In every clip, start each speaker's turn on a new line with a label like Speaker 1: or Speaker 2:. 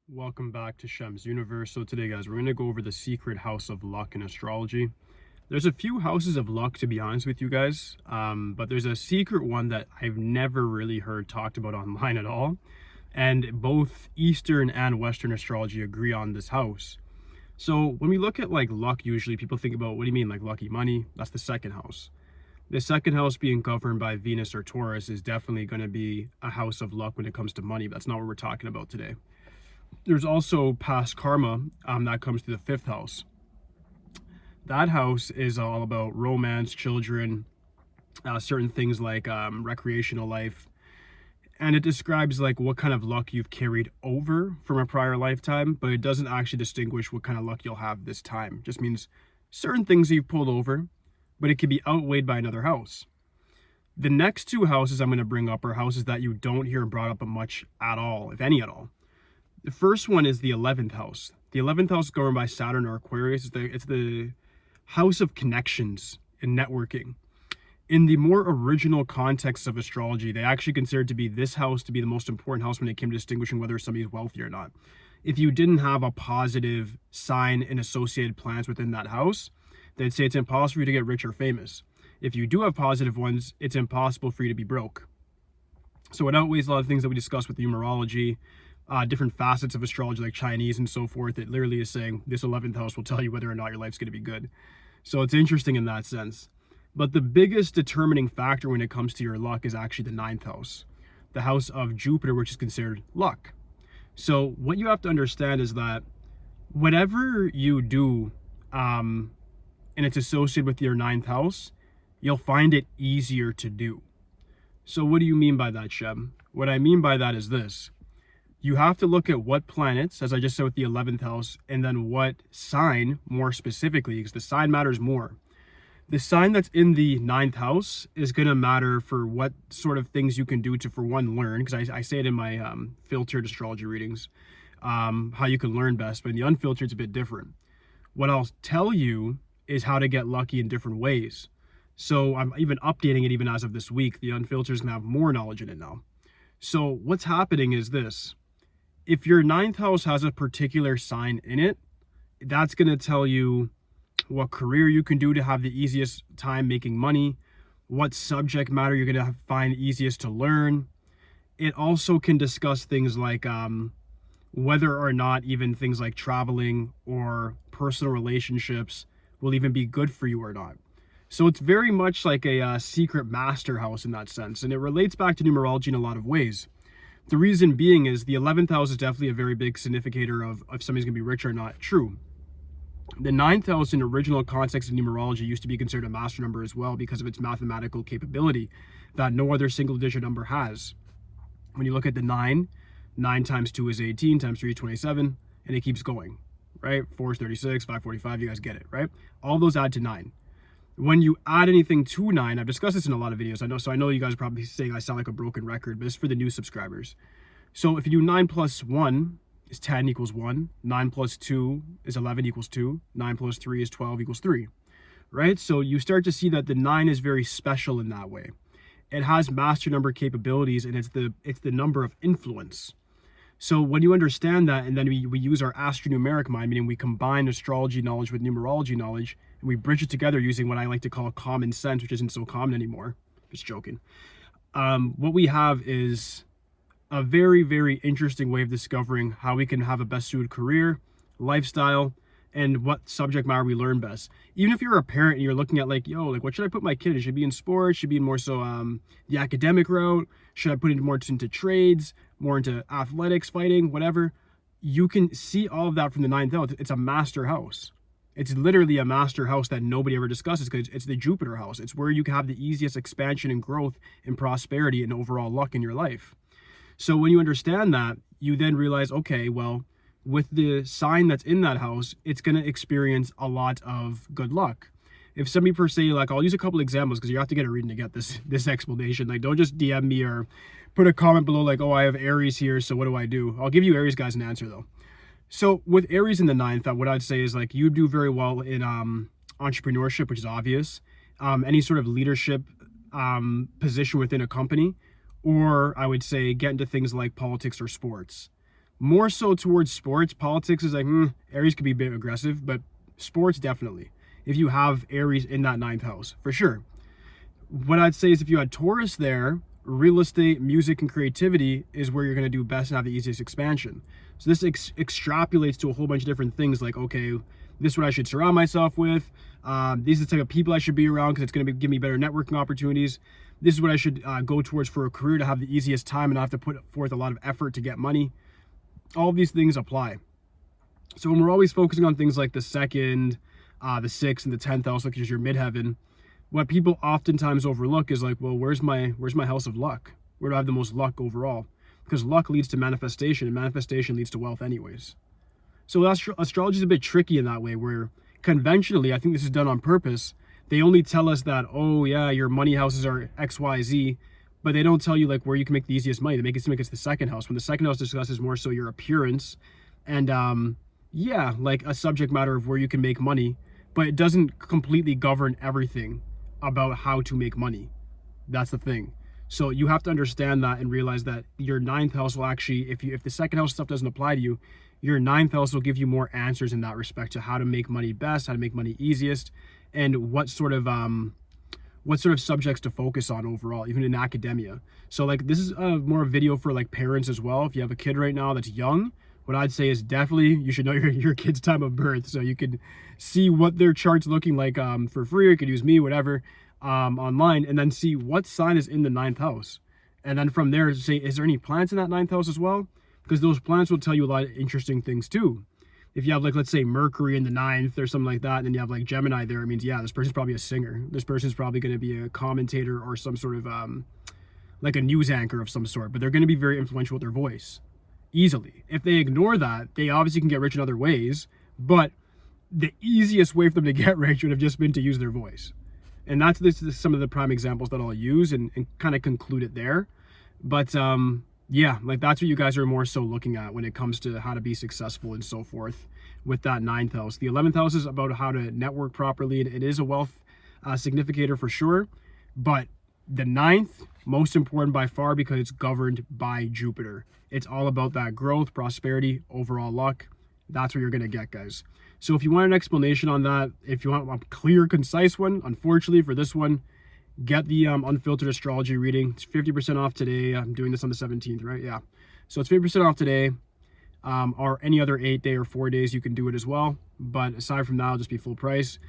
Speaker 1: Welcome back to Shem's Universe. So today, guys, we're going to go over the secret house of luck in astrology. There's a few houses of luck, to be honest with you guys, but there's a secret one that I've never really heard talked about online at all. And both Eastern and Western astrology agree on this house. So when we look at like luck, usually people think about, what do you mean, like lucky money? That's the second house. The second house being governed by Venus or Taurus is definitely going to be a house of luck when it comes to money. But that's not what we're talking about today. There's also past karma that comes to the fifth house. That house is all about romance, children, certain things like recreational life. And it describes like what kind of luck you've carried over from a prior lifetime, but it doesn't actually distinguish what kind of luck you'll have this time. It just means certain things you've pulled over, but it can be outweighed by another house. The next two houses I'm going to bring up are houses that you don't hear brought up much at all, if any at all. The first one is the 11th house. The 11th house is governed by Saturn or Aquarius. It's the house of connections and networking. In the more original context of astrology, they actually considered to be this house to be the most important house when it came to distinguishing whether somebody is wealthy or not. If you didn't have a positive sign and associated planets within that house, they'd say it's impossible for you to get rich or famous. If you do have positive ones, it's impossible for you to be broke. So it outweighs a lot of things that we discussed with numerology, different facets of astrology like Chinese and so forth. It literally is saying this 11th house will tell you whether or not your life's going to be good. So it's interesting in that sense. But the biggest determining factor when it comes to your luck is actually the 9th house, the house of Jupiter, which is considered luck. So what you have to understand is that whatever you do and it's associated with your 9th house, you'll find it easier to do. So what do you mean by that, Shem? What I mean by that is this. You have to look at what planets, as I just said with the 11th house, and then what sign more specifically, because the sign matters more. The sign that's in the 9th house is going to matter for what sort of things you can do to, for one, learn, because I say it in my filtered astrology readings, how you can learn best, but in the unfiltered, it's a bit different. What I'll tell you is how to get lucky in different ways. So I'm even updating it even as of this week. The unfiltered is going to have more knowledge in it now. So what's happening is this. If your 9th house has a particular sign in it, that's going to tell you what career you can do to have the easiest time making money, what subject matter you're going to find easiest to learn. It also can discuss things like whether or not even things like traveling or personal relationships will even be good for you or not. So it's very much like a secret master house in that sense. And it relates back to numerology in a lot of ways. The reason being is the 11th house is definitely a very big significator of if somebody's going to be rich or not. True. The 9th house in original context of numerology used to be considered a master number as well because of its mathematical capability that no other single digit number has. When you look at the 9 times 2 is 18, times 3 is 27, and it keeps going, right? 4 is 36, 5, 45, you guys get it, right? All those add to 9. When you add anything to 9, I've discussed this in a lot of videos. I know you guys are probably saying I sound like a broken record, but it's for the new subscribers. So if you do 9 plus 1 is 10 equals 1. 9 plus 2 is 11 equals 2. 9 plus 3 is 12 equals 3, right? So you start to see that the 9 is very special in that way. It has master number capabilities, and it's the number of influence. So when you understand that, and then we use our astronumeric mind, meaning we combine astrology knowledge with numerology knowledge, and we bridge it together using what I like to call common sense, which isn't so common anymore. Just joking. What we have is a very, very interesting way of discovering how we can have a best suited career, lifestyle, and what subject matter we learn best. Even if you're a parent and you're looking at like, what should I put my kid in? Should be in sports? Should be more so the academic route? Should I put it more into trades, more into athletics, fighting, whatever? You can see all of that from the 9th house. It's a master house. It's literally a master house that nobody ever discusses because it's the Jupiter house. It's where you can have the easiest expansion and growth and prosperity and overall luck in your life. So when you understand that, you then realize, okay, well, with the sign that's in that house, it's going to experience a lot of good luck. If somebody per se, like, I'll use a couple examples because you have to get a reading to get this explanation. Like, don't just DM me or put a comment below like, oh, I have Aries here, so what do I do? I'll give you Aries guys an answer though. So with Aries in the 9th, what I'd say is like you do very well in entrepreneurship, which is obvious, any sort of leadership position within a company, or I would say get into things like politics or sports. More so towards sports. Politics is like, Aries could be a bit aggressive, but sports definitely. If you have Aries in that 9th house, for sure. What I'd say is if you had Taurus there, real estate, music, and creativity is where you're going to do best and have the easiest expansion. So this extrapolates to a whole bunch of different things like, okay, this is what I should surround myself with. These are the type of people I should be around because it's going to give me better networking opportunities. This is what I should go towards for a career to have the easiest time and not have to put forth a lot of effort to get money. All of these things apply. So when we're always focusing on things like the 2nd, the 6th, and the 10th house, like is your midheaven, what people oftentimes overlook is like, well, where's my house of luck? Where do I have the most luck overall? Because luck leads to manifestation, and manifestation leads to wealth anyways. So astrology is a bit tricky in that way, where conventionally, I think this is done on purpose, they only tell us that, oh yeah, your money houses are X, Y, Z, but they don't tell you like where you can make the easiest money. They make it seem like it's the 2nd house, when the 2nd house discusses more so your appearance and yeah, like a subject matter of where you can make money, but it doesn't completely govern everything about how to make money. That's the thing. So you have to understand that and realize that your 9th house will actually, if the 2nd house stuff doesn't apply to you, your 9th house will give you more answers in that respect to how to make money best, how to make money easiest, and what sort of subjects to focus on overall, even in academia. So like this is more a video for like parents as well. If you have a kid right now that's young, what I'd say is definitely you should know your kid's time of birth so you can see what their chart's looking like for free. Or you could use me, whatever, online, and then see what sign is in the 9th house. And then from there, say, is there any planets in that 9th house as well? Because those planets will tell you a lot of interesting things too. If you have like, let's say Mercury in the 9th or something like that, and then you have like Gemini there, it means, yeah, this person's probably a singer. This person's probably going to be a commentator or some sort of like a news anchor of some sort, but they're going to be very influential with their voice. Easily. If they ignore that, they obviously can get rich in other ways, but the easiest way for them to get rich would have just been to use their voice. And that's some of the prime examples that I'll use and kind of conclude it there. But yeah, like that's what you guys are more so looking at when it comes to how to be successful and so forth with that 9th house. The 11th house is about how to network properly, and it is a wealth significator for sure. But the 9th, most important by far because it's governed by Jupiter. It's all about that growth, prosperity, overall luck. That's what you're going to get, guys. So if you want an explanation on that, if you want a clear, concise one, unfortunately for this one, get the unfiltered astrology reading. It's 50% off today. I'm doing this on the 17th, right? Yeah. So it's 50% off today. Or any other 8-day or 4 days, you can do it as well. But aside from that, it'll just be full price.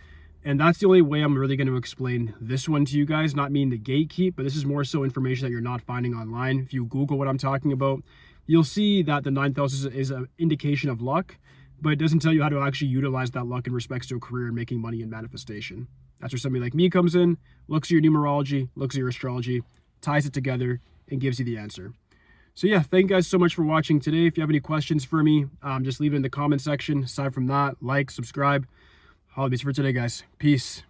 Speaker 1: And that's the only way I'm really going to explain this one to you guys, not meaning the gatekeep, but this is more so information that you're not finding online. If you Google what I'm talking about, you'll see that the 9th house is an indication of luck, but it doesn't tell you how to actually utilize that luck in respects to a career and making money and manifestation. That's where somebody like me comes in, looks at your numerology, looks at your astrology, ties it together, and gives you the answer. So yeah, thank you guys so much for watching today. If you have any questions for me, just leave it in the comment section. Aside from that, like, subscribe. Holidays for today, guys. Peace.